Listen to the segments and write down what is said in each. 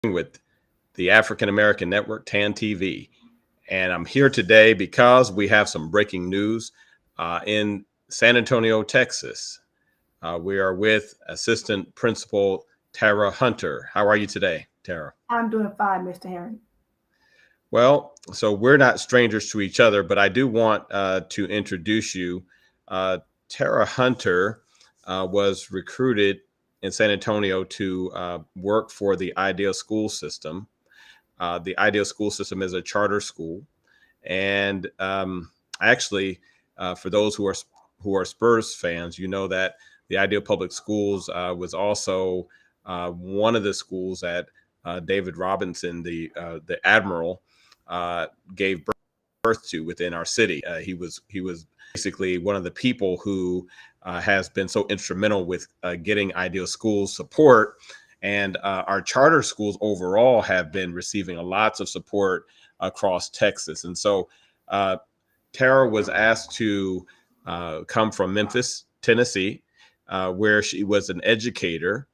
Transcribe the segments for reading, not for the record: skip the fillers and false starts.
with the African American Network, TAN TV. And I'm here today because we have some breaking news in San Antonio, Texas. We are with Assistant Principal Tara Hunter. How are you today, Tara? I'm doing fine, Mr. Herring. Well, so we're not strangers to each other, but I do want to introduce you. Uh, Tara Hunter was recruited in San Antonio to work for the Ideal School System. The Ideal School System is a charter school, and actually, for those who are Spurs fans, you know that the Ideal Public Schools was also one of the schools that David Robinson, the admiral, uh, gave birth to within our city. He was basically one of the people who has been so instrumental with getting Ideal Schools support, and our charter schools overall have been receiving lots of support across Texas. And so uh, Tara was asked to come from Memphis, Tennessee, where she was an educator.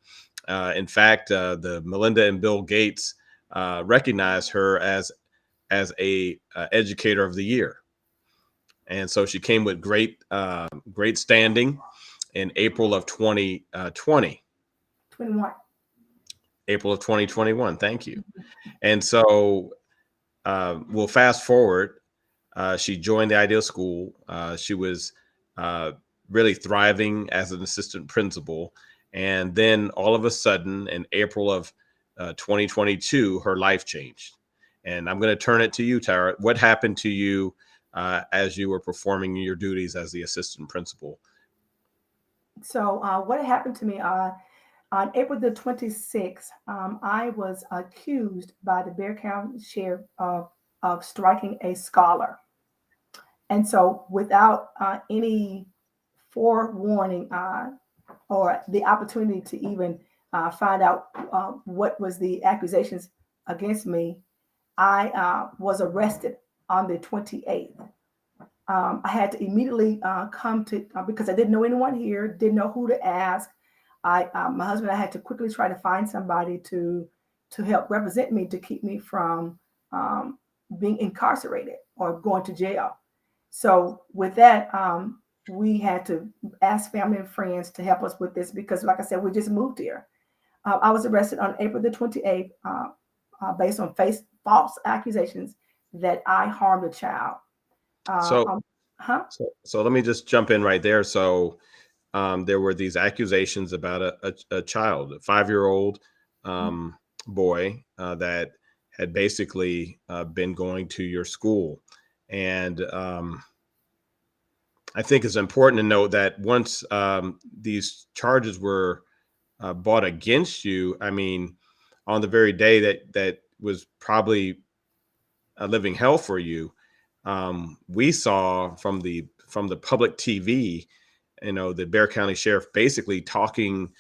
In fact, the Melinda and Bill Gates recognized her as a educator of the year, and so she came with great standing in April of 2020, 21. April of 2021. Thank you. And so we'll fast forward. She joined the Ideal School. She was uh, really thriving as an assistant principal. And then all of a sudden, in April of 2022, her life changed. And I'm going to turn it to you, Tara. What happened to you as you were performing your duties as the assistant principal? So, what happened to me on April the 26th, I was accused by the Bexar County Sheriff of striking a scholar. And so, without any forewarning or the opportunity to even find out what was the accusations against me, I was arrested on the 28th. I had to immediately come to because I didn't know anyone here, didn't know who to ask. My husband, I had to quickly try to find somebody to help represent me to keep me from um, being incarcerated or going to jail. So with that, we had to ask family and friends to help us with this because, like I said, we just moved here. I was arrested on April the 28th based on false accusations that I harmed a child. Uh, So, um, huh? so let me just jump in right there. So, there were these accusations about a child, a 5 year old boy that had basically been going to your school. And I think it's important to note that once these charges were brought against you, I mean, on the very day that was probably a living hell for you, we saw from the public TV, the Bexar County Sheriff basically talking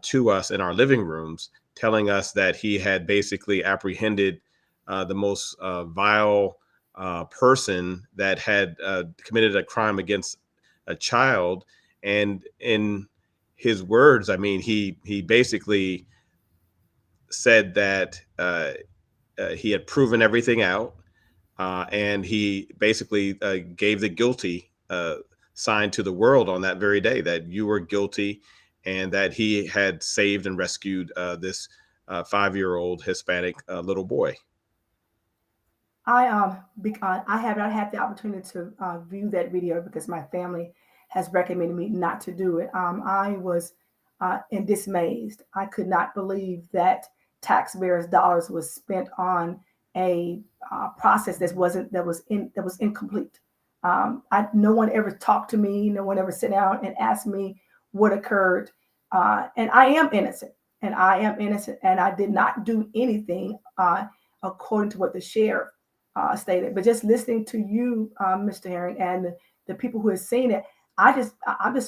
to us in our living rooms, telling us that he had basically apprehended the most vile person that had committed a crime against a child. And in his words, I mean, he basically said that he had proven everything out, and he basically gave the guilty sign to the world on that very day that you were guilty and that he had saved and rescued this 5 year old Hispanic little boy. Because I have not had the opportunity to view that video because my family has recommended me not to do it. I was in dismayed. I could not believe that taxpayers' dollars was spent on a process that was incomplete. No one ever talked to me. No one ever sat down and asked me what occurred. And I am innocent. And I am innocent. And I did not do anything according to what the sheriff stated. But just listening to you, Mr. Herring, and the people who have seen it, I'm just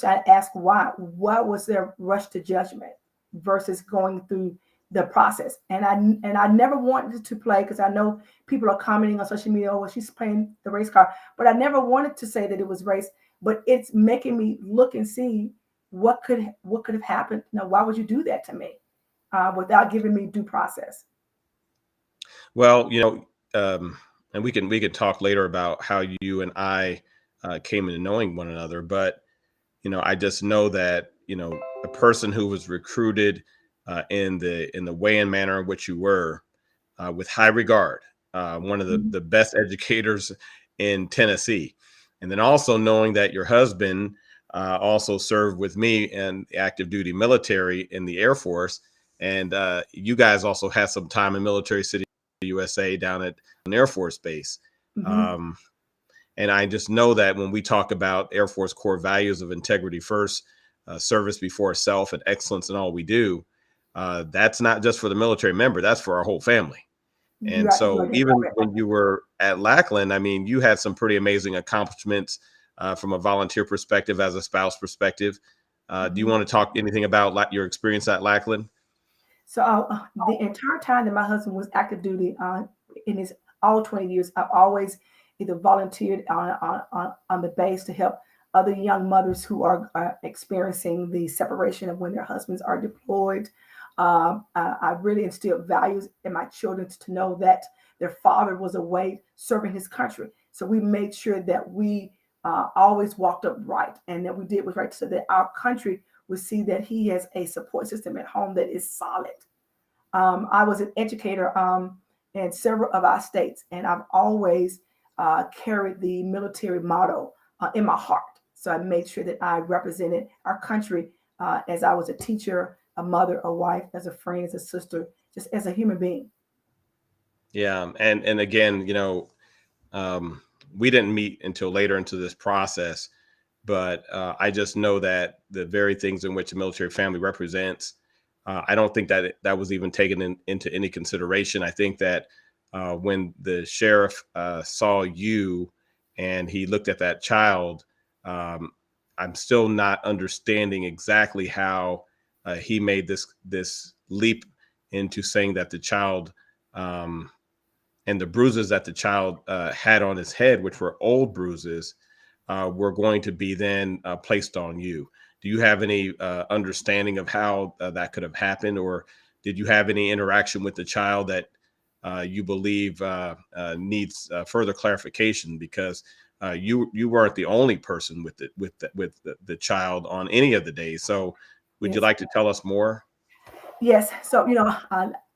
trying to ask why. What was their rush to judgment versus going through the process? And I never wanted to play because I know people are commenting on social media, oh, well, she's playing the race card. But I never wanted to say that it was race. But it's making me look and see what could have happened. Now, why would you do that to me without giving me due process? Well, and we can talk later about how you and I came into knowing one another, but I just know that a person who was recruited in the way and manner in which you were, with high regard, one of the Mhm. the best educators in Tennessee, and then also knowing that your husband also served with me in the active duty military in the Air Force, and you guys also had some time in Military City, USA, down at an Air Force base. Mhm. Um, and I just know that when we talk about Air Force core values of integrity first, service before self, and excellence in all we do, that's not just for the military member, that's for our whole family. And You are so definitely even correct. when you were at Lackland, I mean, you had some pretty amazing accomplishments from a volunteer perspective, as a spouse perspective. Do you Mhm. want to talk anything about your experience at Lackland? So the entire time that my husband was active duty, in his all 20 years, I've always either volunteered on the base to help other young mothers who are experiencing the separation of when their husbands are deployed. I really instilled values in my children to know that their father was away serving his country. So we made sure that we always walked upright and that we did was right so that our country would see that he has a support system at home that is solid. I was an educator in several of our states, and I've always carried the military motto in my heart. So I made sure that I represented our country as I was a teacher, a mother, a wife, as a friend, as a sister, just as a human being. Yeah, and again, um, we didn't meet until later into this process, but I just know that the very things in which a military family represents, I don't think that that was even taken into any consideration. I think that when the sheriff saw you and he looked at that child, um, I'm still not understanding exactly how he made this leap into saying that the child. And the bruises that the child had on his head, which were old bruises, were going to be then placed on you. Do you have any understanding of how that could have happened, or did you have any interaction with the child that you believe needs further clarification? Because you weren't the only person with the child on any of the days. So, would you Yes. like to tell us more? Yes. So,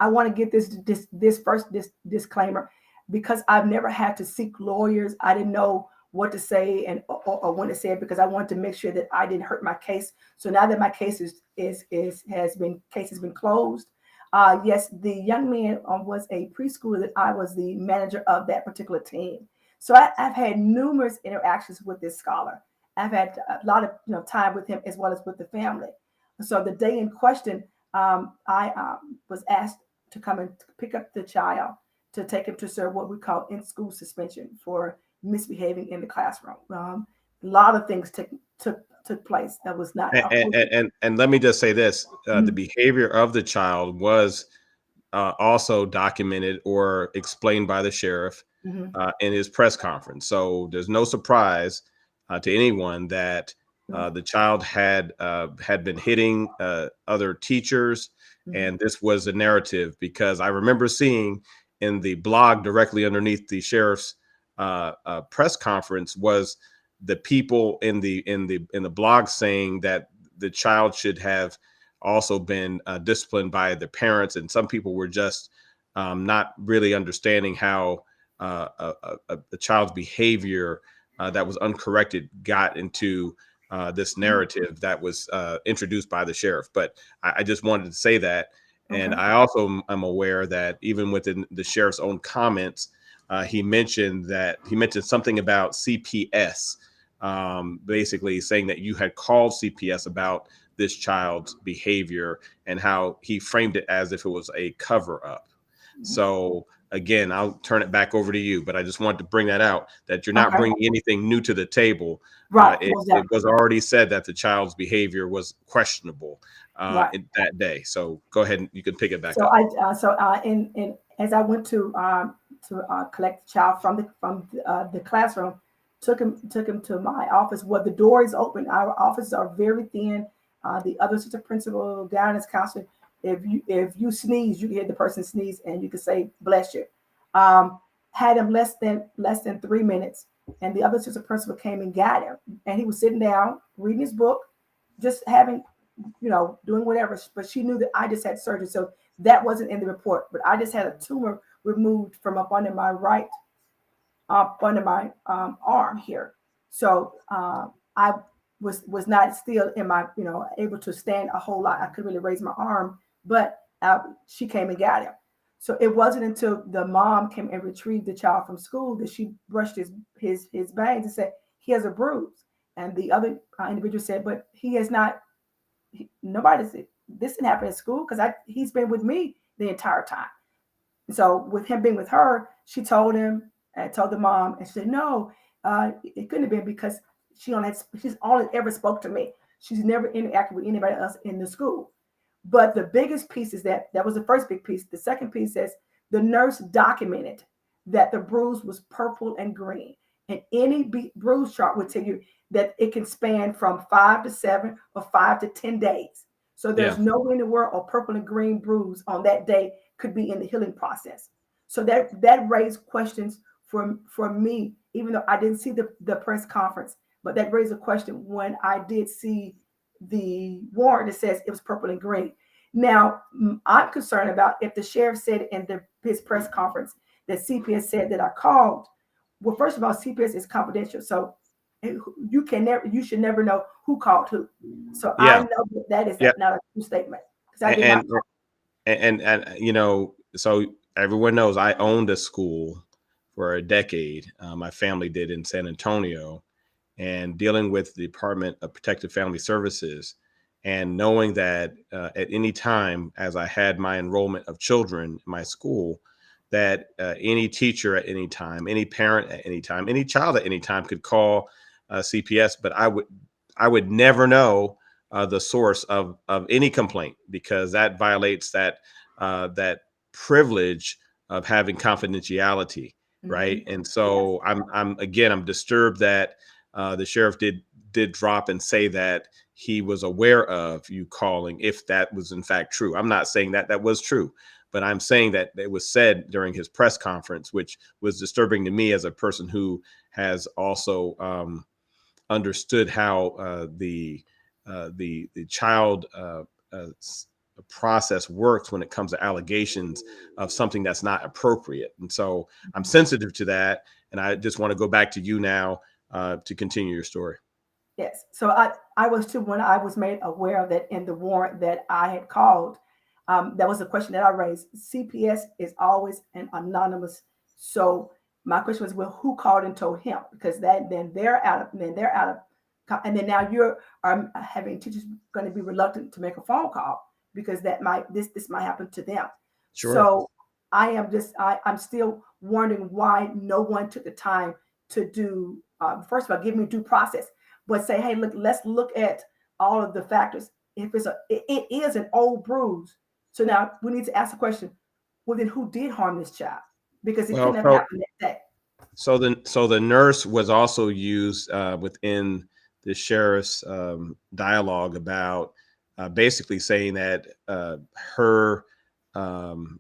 I want to get this first this disclaimer because I've never had to seek lawyers. I didn't know what to say and or when to say it because I wanted to make sure that I didn't hurt my case. So now that my case has been closed. Yes, the young man was a preschooler that I was the manager of that particular team. So I've had numerous interactions with this scholar. I've had a lot of time with him as well as with the family. So the day in question, I was asked to come and pick up the child to take him to serve what we call in school suspension for misbehaving in the classroom. A lot of things took place that was not appropriate. And let me just say this: the Mhm, behavior of the child was also documented or explained by the sheriff mhm, in his press conference. So there's no surprise to anyone that right, the child had been hitting other teachers, mhm, and this was a narrative because I remember seeing in the blog directly underneath the sheriff's press conference was the people in the blog saying that the child should have also been disciplined by the parents, and some people were just not really understanding how a child's behavior that was uncorrected got into this mhm. narrative that was introduced by the sheriff. But I just wanted to say that. And Okay. I also am aware that even within the sheriff's own comments, he mentioned something about CPS, basically saying that you had called CPS about this child's behavior and how he framed it as if it was a cover up. Mhm. So again, I'll turn it back over to you, but I just wanted to bring that out that you're not Okay. bringing anything new to the table. Right. It, Most it definitely. was already said that the child's behavior was questionable Right. that day. So go ahead and you can pick it back So up. in as I went to collect the child from the classroom, took him to my office where the door is open. Our offices are very thin. The other assistant principal, guidance counselor, if you sneeze, you can hear the person sneeze, and you can say bless you. um, had him less than 3 minutes, and the other assistant principal came and got him, and he was sitting down reading his book, just having, doing whatever. But she knew that I just had surgery, so that wasn't in the report. But I just had a tumor removed from up under my right, up under my arm here. So I was not still in my, able to stand a whole lot. I couldn't really raise my arm, but she came and got him. So it wasn't until the mom came and retrieved the child from school that she brushed his bangs and said he has a bruise. And the other individual said, but he has not. Nobody said this didn't happen at school because he's been with me the entire time. So with him being with her, she told him and told the mom, and she said, "No, it couldn't have been because she's only ever spoke to me. She's never interacted with anybody else in the school." But the biggest piece is that was the first big piece. The second piece says the nurse documented that the bruise was purple and green, and any bruise chart would tell you that it can span from 5 to 7 or 5 to 10 days. So Yeah. there's no way in the world a purple and green bruise on that day could be in the healing process. So that raised questions for me, even though I didn't see the press conference, but that raised a question when I did see the warrant that says it was purple and green. Now, I'm concerned about if the sheriff said in his press conference that CPS said that I called. Well, first of all, CPS is confidential, so you should never know who called who. So I Yeah. know that is Yeah. not a true statement because I did not. And so everyone knows I owned a school for a decade. My family did in San Antonio, and dealing with the Department of Protective Family Services, and knowing that at any time, as I had my enrollment of children in my school, that any teacher at any time, any parent at any time, any child at any time could call CPS, but I would never know the source of any complaint, because that violates that privilege of having confidentiality, right? Mhm. And Yes. so I'm disturbed that the sheriff did drop and say that he was aware of you calling, if that was in fact true. I'm not saying that that was true, but I'm saying that it was said during his press conference, which was disturbing to me as a person who has also understood how the child process works when it comes to allegations of something that's not appropriate. And so I'm Mhm. sensitive to that, and I just want to go back to you now to continue your story. Yes. So I was too when I was made aware of that in the warrant that I had called. That was a question that I raised. CPS is always an anonymous. So my question was, well, who called and told him? Because then they're out of, and then now you're having teachers going to be reluctant to make a phone call because this might happen to them. Sure. So I'm still wondering why no one took the time to do first of all give me due process, but say, hey, look, let's look at all of the factors. If it is an old bruise, so now we need to ask the question: well, then who did harm this child? Because it Well, couldn't have so happened that day. so the nurse was also used within the sheriff's dialogue about basically saying that her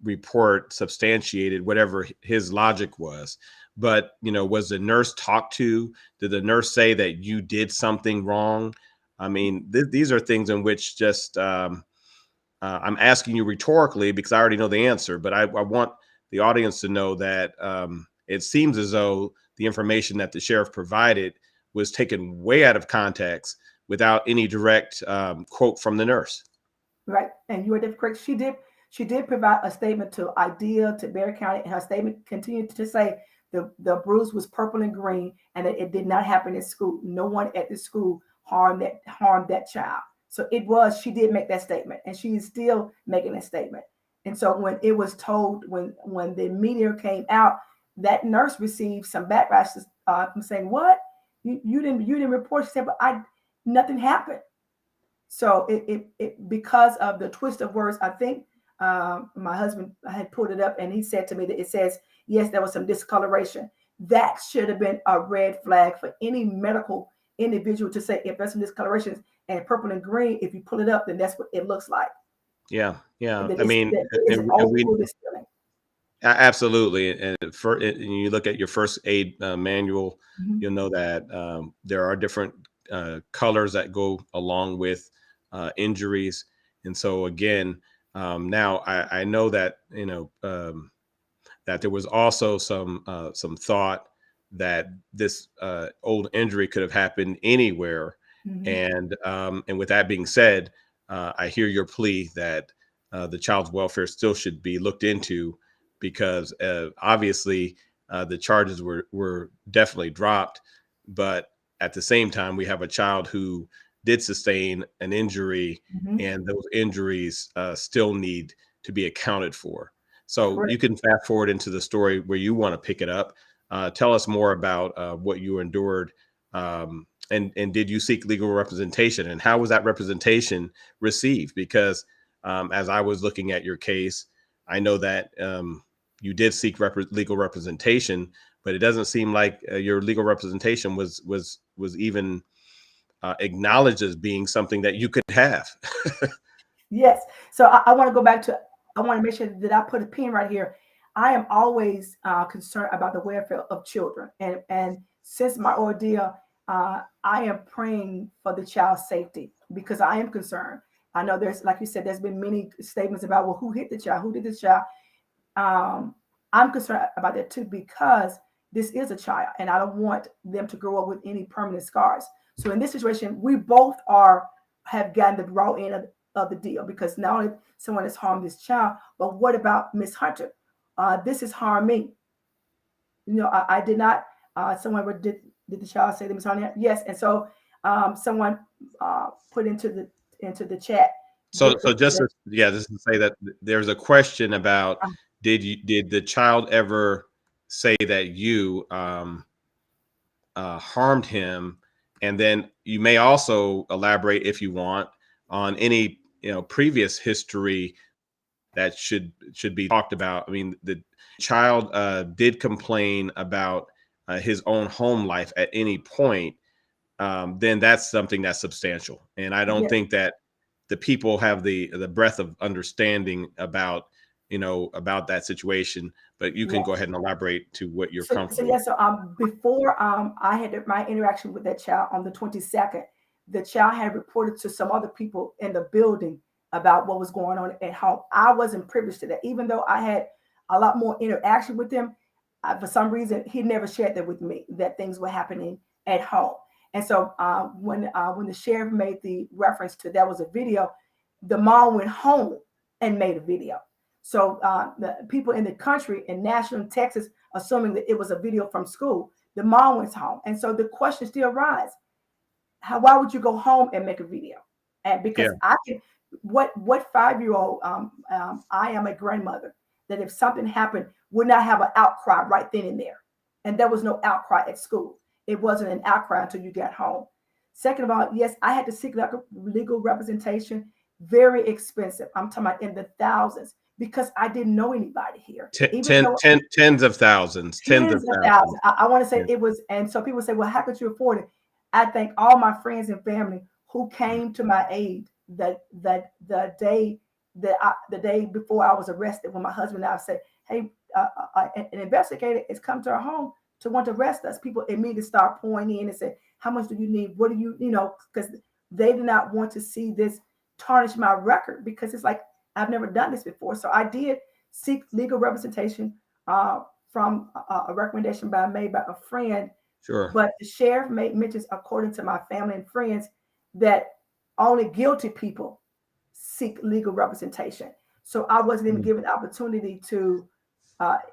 report substantiated whatever his logic was. But was the nurse talked to? Did the nurse say that you did something wrong? I mean, these are things in which just I'm asking you rhetorically because I already know the answer, but I want the audience to know that it seems as though the information that the sheriff provided was taken way out of context without any direct quote from the nurse. Right? And you are correct. She did provide a statement to IDEA, to Berry County, and her statement continued to say the bruise was purple and green, and that it did not happen at school. No one at the school harmed that child. So she did make that statement, and she is still making that statement. And so when it was told, when the media came out, that nurse received some backlash from saying, "What you didn't report?" She said, "But nothing happened." So because of the twist of words, I think my husband had pulled it up and he said to me that it says, yes, there was some discoloration. That should have been a red flag for any medical individual to say, if there's some discolorations and purple and green, if you pull it up, then that's what it looks like. Yeah, yeah. That I mean, there is an and old we school distilling. Absolutely. And you look at your first aid manual, Mhm, you'll know that there are different colors that go along with injuries. And so, again, now I know that, that there was also some thought that this old injury could have happened anywhere. mhm. And with that being said, I hear your plea that the child's welfare still should be looked into, because obviously the charges were definitely dropped, but at the same time we have a child who did sustain an injury, Mhm. and those injuries still need to be accounted for. So Correct. you can fast forward into the story where you want to pick it up. Tell us more about what you endured, and did you seek legal representation, and how was that representation received? Because as I was looking at your case, I know that you did seek legal representation, but it doesn't seem like your legal representation was even acknowledged as being something that you could have. Yes. So I want to go back to, I want to make sure that I put a pin right here. I am always concerned about the welfare of children. And since my ordeal, I am praying for the child's safety because I am concerned. I know there's, like you said, there's been many statements about, well, who hit the child? Who did this child? um, I'm concerned about that too because this is a child, and I don't want them to grow up with any permanent scars. So in this situation, we both are have gotten the raw end of the deal because not only someone has harmed this child, but what about Miss Hunter? This has harmed me. I did not. Someone did the child say they was harmed? Yes, and so someone put into the chat. So just to, yeah, just to say that there's a question about, did the child ever say that you harmed him? And then you may also elaborate, if you want, on any previous history that should be talked about. I mean, the child did complain about his own home life at any point, then that's something that's substantial. And I don't Yes, think that the people have the breadth of understanding about about that situation. But you can go yes. ahead and elaborate to what you're So comfortable yeah, with. so before I had my interaction with that child on the 22nd, the child had reported to some other people in the building about what was going on at home. I wasn't privileged to that, even though I had a lot more interaction with him. For some reason, he never shared that with me that things were happening at home. And so when the sheriff made the reference to that was a video, the mom went home and made a video. So the people in the country in Nashville, Texas, assuming that it was a video from school. The mom went home. And so the question still arises. Why would you go home and make a video? And because Yeah, I can, what 5-year-old, I am a grandmother, that if something happened, would not have an outcry right then and there. And there was no outcry at school. It wasn't an outcry until you got home. Second of all, yes, I had to seek legal representation, very expensive. I'm talking about in the thousands because I didn't know anybody here. Even though tens of thousands, tens of tens of thousands. thousands. I want to say Yeah. it was, and so people say, well, how could you afford it? I thank all my friends and family who came to my aid the day before I was arrested when my husband and I said, hey, an investigator is come to our home to want to arrest us. People immediately start pouring in and say, how much do you need? What do because they did not want to see this tarnish my record because it's like, I've never done this before. So I did seek legal representation from a recommendation made by a friend, Sure. but the sheriff made mentions, according to my family and friends, that only guilty people seek legal representation. So I wasn't even Mm. given the opportunity to.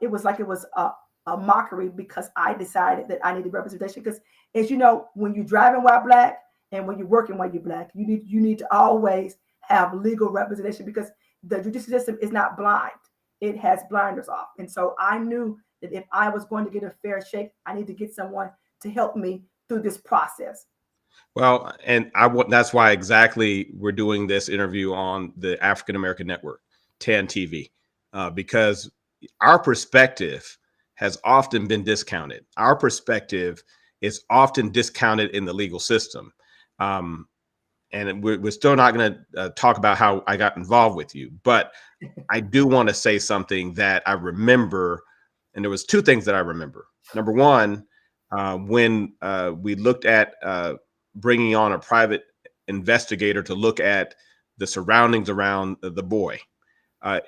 It was like it was a mockery because I decided that I needed representation. Because as you know, when you're driving while black and when you're working while you're black, you need to always have legal representation because the judicial system is not blind; it has blinders off. And so I knew that if I was going to get a fair shake, I need to get someone to help me through this process. Well, and that's why exactly we're doing this interview on the African American Network, TAN TV, because our perspective has often been discounted. Our perspective is often discounted in the legal system. Um, and we're still not going to talk about how I got involved with you, but I do want to say something that I remember, and there was two things that I remember. Number one, when we looked at bringing on a private investigator to look at the surroundings around the boy,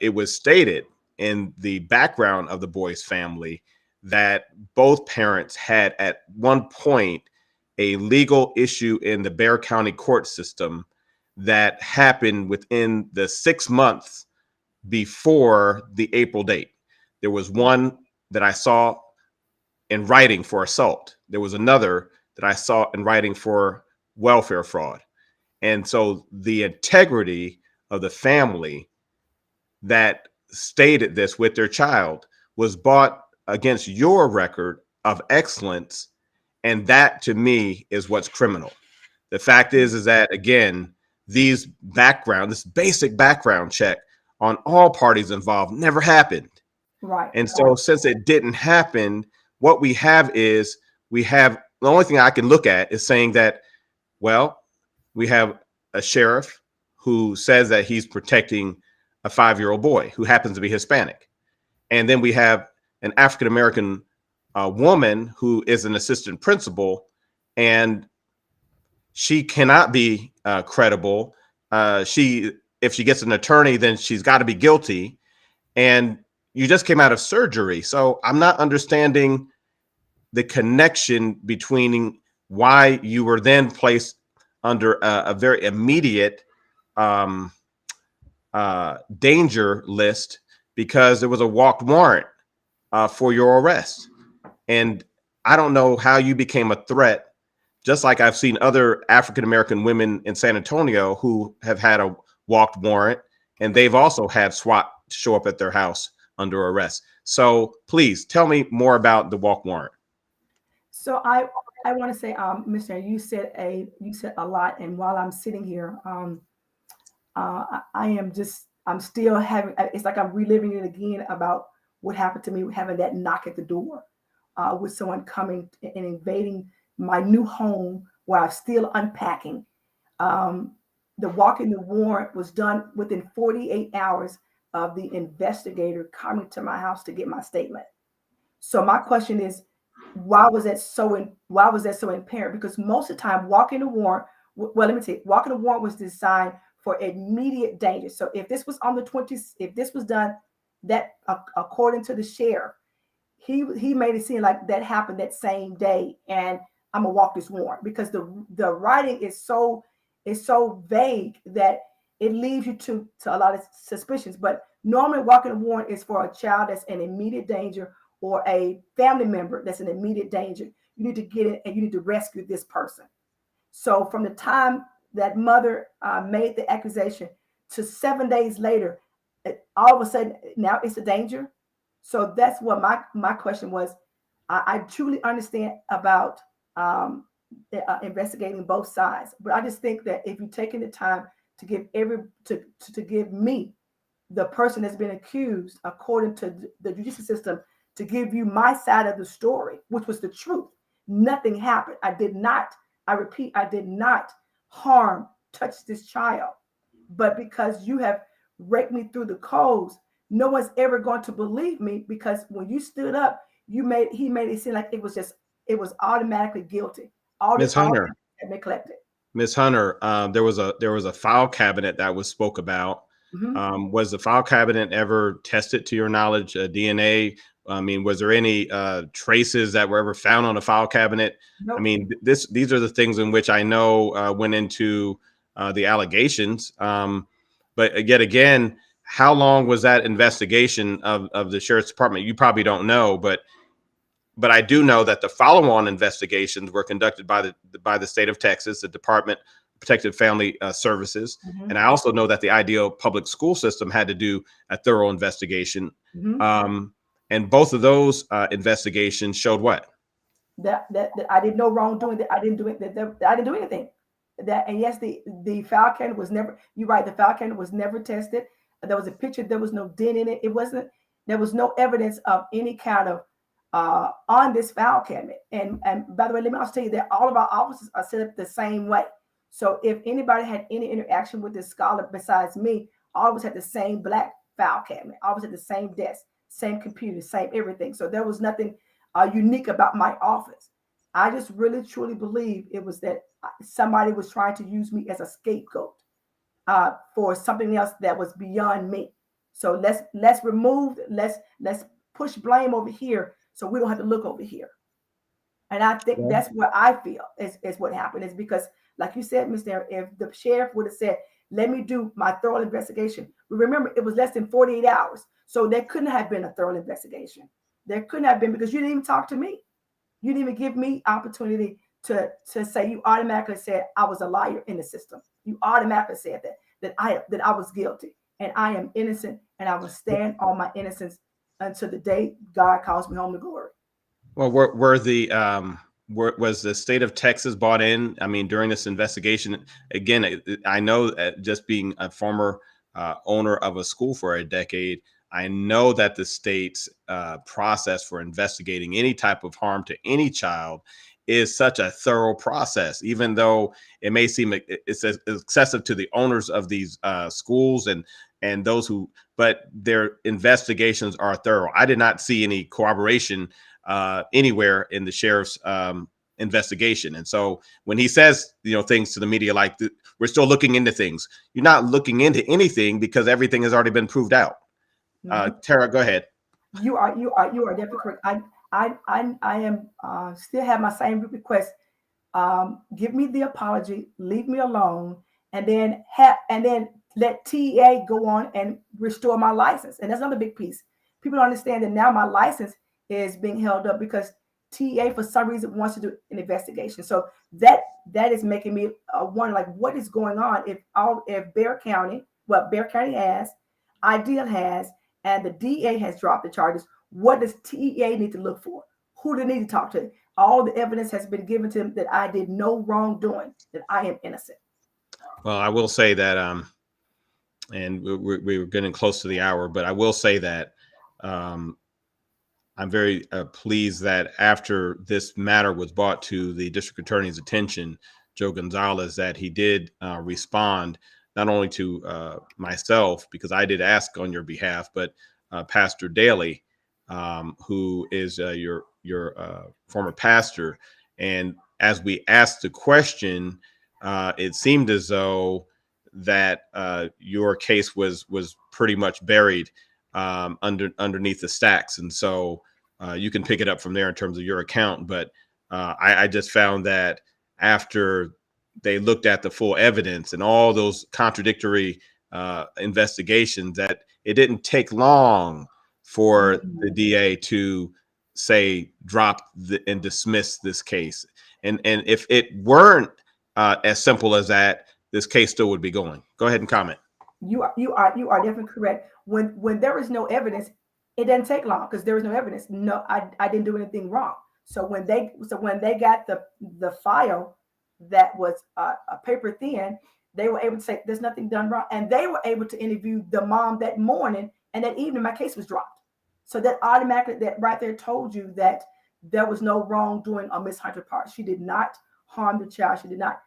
it was stated in the background of the boy's family that both parents had at one point a legal issue in the Bexar County court system that happened within the 6 months before the April date. There was one that I saw in writing for assault. There was another that I saw in writing for welfare fraud. And so the integrity of the family that stated this with their child was bought against your record of excellence. And that to me is what's criminal. The fact is that again, this basic background check on all parties involved never happened. Right. And so since it didn't happen, what we have is we have the only thing I can look at is saying that, well, we have a sheriff who says that he's protecting a 5-year-old boy who happens to be Hispanic. And then we have an African American woman who is an assistant principal, and she cannot be credible. If she gets an attorney, then she's got to be guilty. And you just came out of surgery, so I'm not understanding the connection between why you were then placed under a very immediate um, danger list because there was a walked warrant for your arrest. And I don't know how you became a threat, just like I've seen other African American women in San Antonio who have had a walked warrant, and they've also had SWAT show up at their house under arrest. So please tell me more about the walk warrant. So I want to say, Mr. You said a lot, and while I'm sitting here, I am just I'm still having. It's like I'm reliving it again about what happened to me having that knock at the door, with someone coming and invading my new home while I'm still unpacking. Um, the walking the warrant was done within 48 hours of the investigator coming to my house to get my statement. So my question is, why was that so apparent? Because most of the time, walking the warrant, well, let me tell you, walking the warrant was designed for immediate danger. So if this was on the 20th, if this was done that according to the sheriff, he made it seem like that happened that same day, and I'm gonna walk this warrant because the writing is so vague that it leaves you to a lot of suspicions. But normally, walking a warrant is for a child that's in immediate danger or a family member that's in immediate danger. You need to get in and you need to rescue this person. So from the time that mother made the accusation to 7 days later, all of a sudden now it's a danger. So that's what my question was. I truly understand about investigating both sides, but I just think that if you're taking the time to give to give me, the person that's been accused, according to the judicial system, to give you my side of the story, which was the truth. Nothing happened. I did not, I repeat, I did not harm, touch this child. But because you have raked me through the coals, no one's ever going to believe me because when you stood up, he made it seem like it was automatically guilty. Ms. All Hunter, had been collected. Ms. Hunter, there was a file cabinet that was spoke about. Mhm. Was the file cabinet ever tested to your knowledge? DNA? I mean, was there any traces that were ever found on a file cabinet? I Nope. mean, these are the things in which I know went into the allegations. But yet again, how long was that investigation of the sheriff's department? You probably don't know, but I do know that the follow-on investigations were conducted by the state of Texas, the Department of Protected Family Services, and Mhm. I also know that the Ideal Public School System had to do a thorough investigation. Mhm. Um, and both of those investigations showed what? That I did no wrongdoing, that I didn't do it, that I didn't do anything. That and yes, the foul candidate was never. You're right. The foul candidate was never tested. There was a picture. There was no dent in it. It wasn't. There was no evidence of any kind of on this foul cabinet. And by the way, let me also tell you that all of our offices are set up the same way. So if anybody had any interaction with this scholar besides me, all of us had the same black file cabinet, all of us had the same desk, same computer, same everything. So there was nothing unique about my office. I just really truly believe it was that somebody was trying to use me as a scapegoat for something else that was beyond me. So let's remove let's push blame over here so we don't have to look over here. And I think Well, that's what I feel is what happened is because, like you said, Mr. If the sheriff would have said, let me do my thorough investigation. Remember, it was less than 48 hours. So there couldn't have been a thorough investigation. There couldn't have been because you didn't even talk to me. You didn't even give me opportunity to say you automatically said I was a liar in the system. You automatically said that I was guilty and I am innocent and I will stand on my innocence until the day God calls me home to glory. well, were the was the state of Texas bought in? I mean, during this investigation, again, I know that just being a former owner of a school for a decade, I know that the state's process for investigating any type of harm to any child is such a thorough process. Even though it may seem it's excessive to the owners of these schools and those who, but their investigations are thorough. I did not see any corroboration anywhere in the sheriff's investigation. And so when he says, things to the media like we're still looking into things, you're not looking into anything because everything has already been proved out. Mhm. Tara, go ahead. You are definitely correct. I am still have my same request. Give me the apology, leave me alone, and then let TEA go on and restore my license. And that's another big piece. People don't understand that now my license is being held up because TEA for some reason wants to do an investigation. So that is making me wonder like what is going on if Bear County has, Ideal has, and the DA has dropped the charges. What does TEA need to look for? Who do they need to talk to? All the evidence has been given to him that I did no wrongdoing, that I am innocent. Well, I will say that, and we were getting close to the hour, but I will say that um, I'm very pleased that after this matter was brought to the district attorney's attention, Joe Gonzalez, that he did respond not only to myself, because I did ask on your behalf, but Pastor Daly, who is your former pastor. And as we asked the question, it seemed as though that your case was pretty much buried underneath the stacks, and so you can pick it up from there in terms of your account. But I just found that after they looked at the full evidence and all those contradictory investigations, that it didn't take long for the Mhm. DA to say drop and dismiss this case. And if it weren't as simple as that, this case still would be going. Go ahead and comment. You are definitely correct. When there is no evidence, it doesn't take long because there is no evidence. No, I didn't do anything wrong. So when they got the file that was a paper thin, they were able to say there's nothing done wrong, and they were able to interview the mom that morning and that evening. My case was dropped. So that automatically, that right there told you that there was no wrongdoing on Miss Hunter's part. She did not harm the child. She did not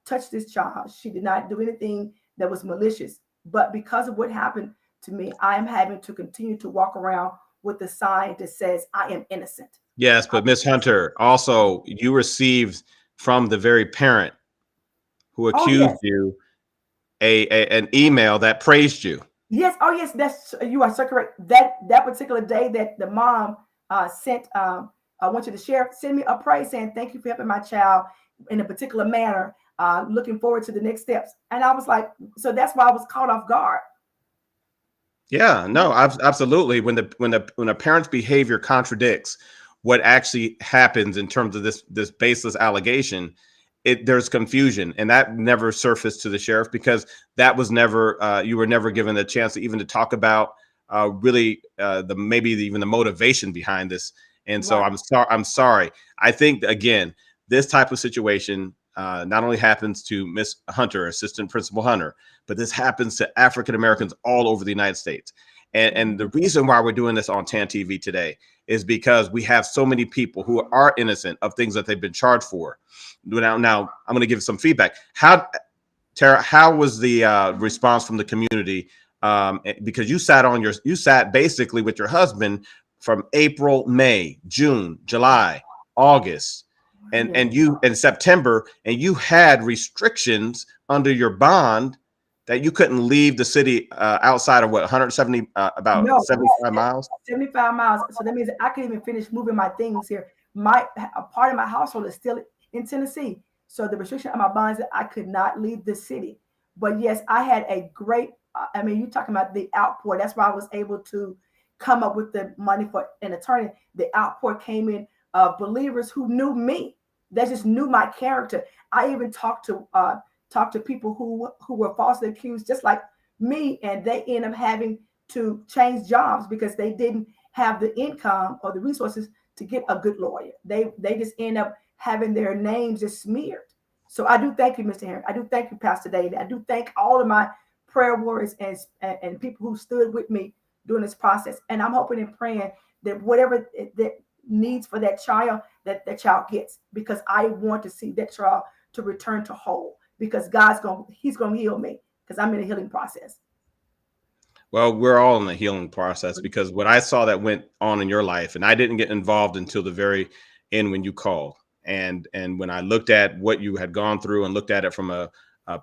touch this child. She did not do anything that was malicious. But because of what happened to me, I am having to continue to walk around with the sign that says I am innocent. Yes, but Miss Hunter, also you received from the very parent who Oh accused yes, you an email that praised you. yes, oh yes. That's you are so correct. That particular day that the mom sent, I went to the sheriff, send me a praise saying thank you for helping my child in a particular manner. Looking forward to the next steps. And I was like, so that's why I was caught off guard. Yeah, no, absolutely. When a parent's behavior contradicts what actually happens in terms of this baseless allegation, there's confusion, and that never surfaced to the sheriff because that was never you were never given a chance to even to talk about really the maybe even the motivation behind this. And so Right. I'm sorry. I think again, this type of situation not only happens to Miss Hunter, Assistant Principal Hunter, but this happens to African Americans all over the United States. And the reason why we're doing this on TAN TV today is because we have so many people who are innocent of things that they've been charged for. Now I'm going to give some feedback. Tara, how was the response from the community? Because you sat basically with your husband from April, May, June, July, August, Yes. and you in September, and you had restrictions under your bond that you couldn't leave the city outside of what 170 about No, yes, 75 miles. 75 miles. So that means I can even finish moving my things here. My a part of my household is still in Tennessee. So the restriction on my bonds that I could not leave the city. But yes, I had a great I mean, you talking about the outpour. That's why I was able to come up with the money for an attorney. The outpour came in of believers who knew me. They just knew my character. I even talked to people who were falsely accused, just like me, and they end up having to change jobs because they didn't have the income or the resources to get a good lawyer. They just end up having their names just smeared. So I do thank you, Mr. Herring. I do thank you, Pastor David. I do thank all of my prayer warriors and people who stood with me during this process. And I'm hoping and praying that whatever that needs for that child, that that child gets, because I want to see that child to return to whole. Because He's gonna heal me because I'm in a healing process. Well, we're all in the healing process because what I saw that went on in your life, and I didn't get involved until the very end when you called. And when I looked at what you had gone through and looked at it from a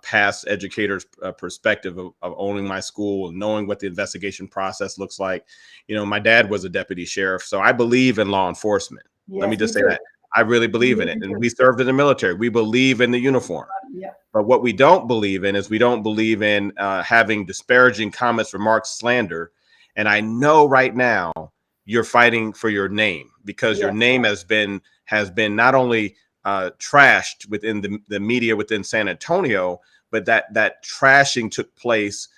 past educator's perspective of owning my school and knowing what the investigation process looks like, my dad was a deputy sheriff, so I believe in law enforcement. Let me Yes, me just say too. that I really believe in Me it, and too. we served in the military. We believe in the uniform. Yeah. But what we don't believe in is we don't believe in having disparaging comments, remarks, slander. And I know right now you're fighting for your name because your Yes. name has been not only trashed within the media within San Antonio, but that trashing took place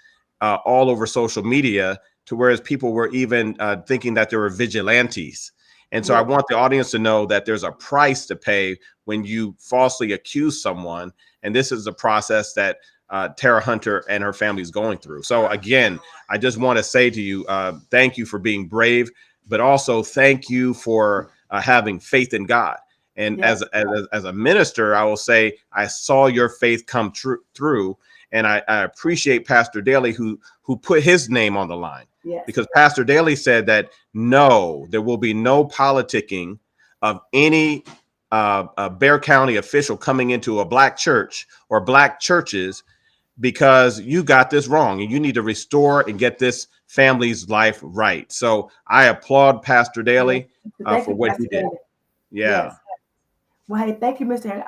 all over social media to whereas people were even thinking that there were vigilantes. And so I Yes. want the audience to know that there's a price to pay when you falsely accuse someone, and this is a process that Tara Hunter and her family is going through. So again, I just want to say to you, thank you for being brave, but also thank you for having faith in God. And Yes. as a minister, I will say I saw your faith come through, and I appreciate Pastor Daly who put his name on the line, Yes. because Pastor Daly said that no, there will be no politicking of any a Bexar County official coming into a black church or black churches because you got this wrong and you need to restore and get this family's life right. So I applaud Pastor Yes. Daly Thank for you, what he Pastor did. David. Yeah. Yes. Well, hey, thank you, Mr. Henry.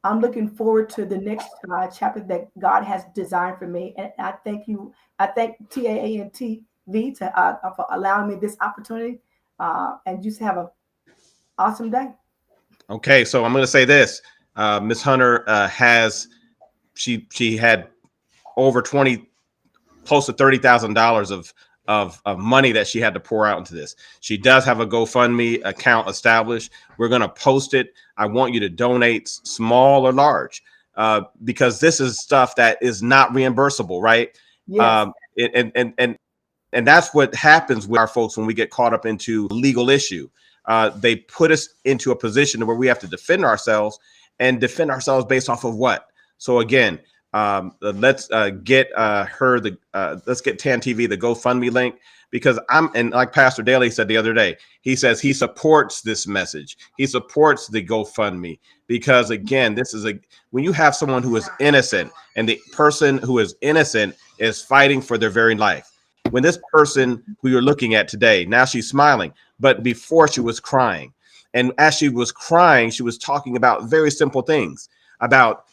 I'm looking forward to the next chapter that God has designed for me. And I thank you. I thank TAAN TV for allowing me this opportunity. And just have an awesome day. Okay. So I'm going to say this. Miss Hunter she had over 20 close to $30,000 of money that she had to pour out into this. She does have a GoFundMe account established. We're going to post it. I want you to donate, small or large, because this is stuff that is not reimbursable, right? Yes. And that's what happens with our folks when we get caught up into a legal issue. They put us into a position where we have to defend ourselves, and defend ourselves based off of what? So again, let's get let's get TAN TV the GoFundMe link, because and like Pastor Daly said the other day, he says he supports this message. He supports the GoFundMe because again, this is when you have someone who is innocent and the person who is innocent is fighting for their very life. When this person who you're looking at today, now she's smiling, but before she was crying. And as she was crying, she was talking about very simple things about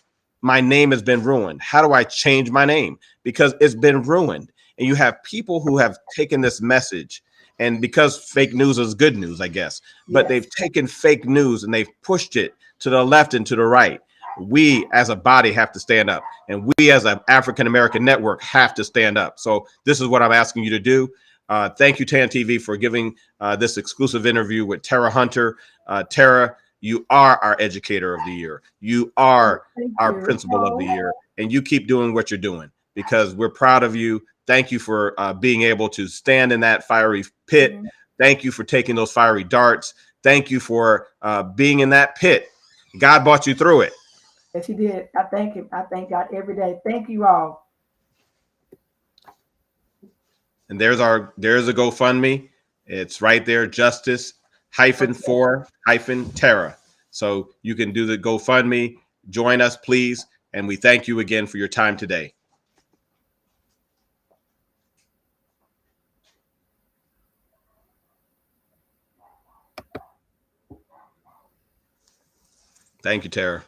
my name has been ruined. How do I change my name? Because it's been ruined. And you have people who have taken this message, and because fake news is good news, I guess, but Yes. they've taken fake news and they've pushed it to the left and to the right. We as a body have to stand up, and we as an African American network have to stand up. So this is what I'm asking you to do. Thank you, TAN TV, for giving this exclusive interview with Tara Hunter. Tara, you are our educator of the year. You are Thank our you. principal of the year, and you keep doing what you're doing because we're proud of you. Thank you for being able to stand in that fiery pit. Mhm. Thank you for taking those fiery darts. Thank you for being in that pit. God brought you through it. Yes, he did. I thank him. I thank God every day. Thank you all. And there's a GoFundMe. It's right there, justice hyphen Okay. for hyphen Terra. So you can do the GoFundMe. Join us, please. And we thank you again for your time today. Thank you, Tara.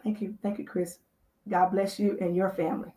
Thank you. Thank you, Chris. God bless you and your family.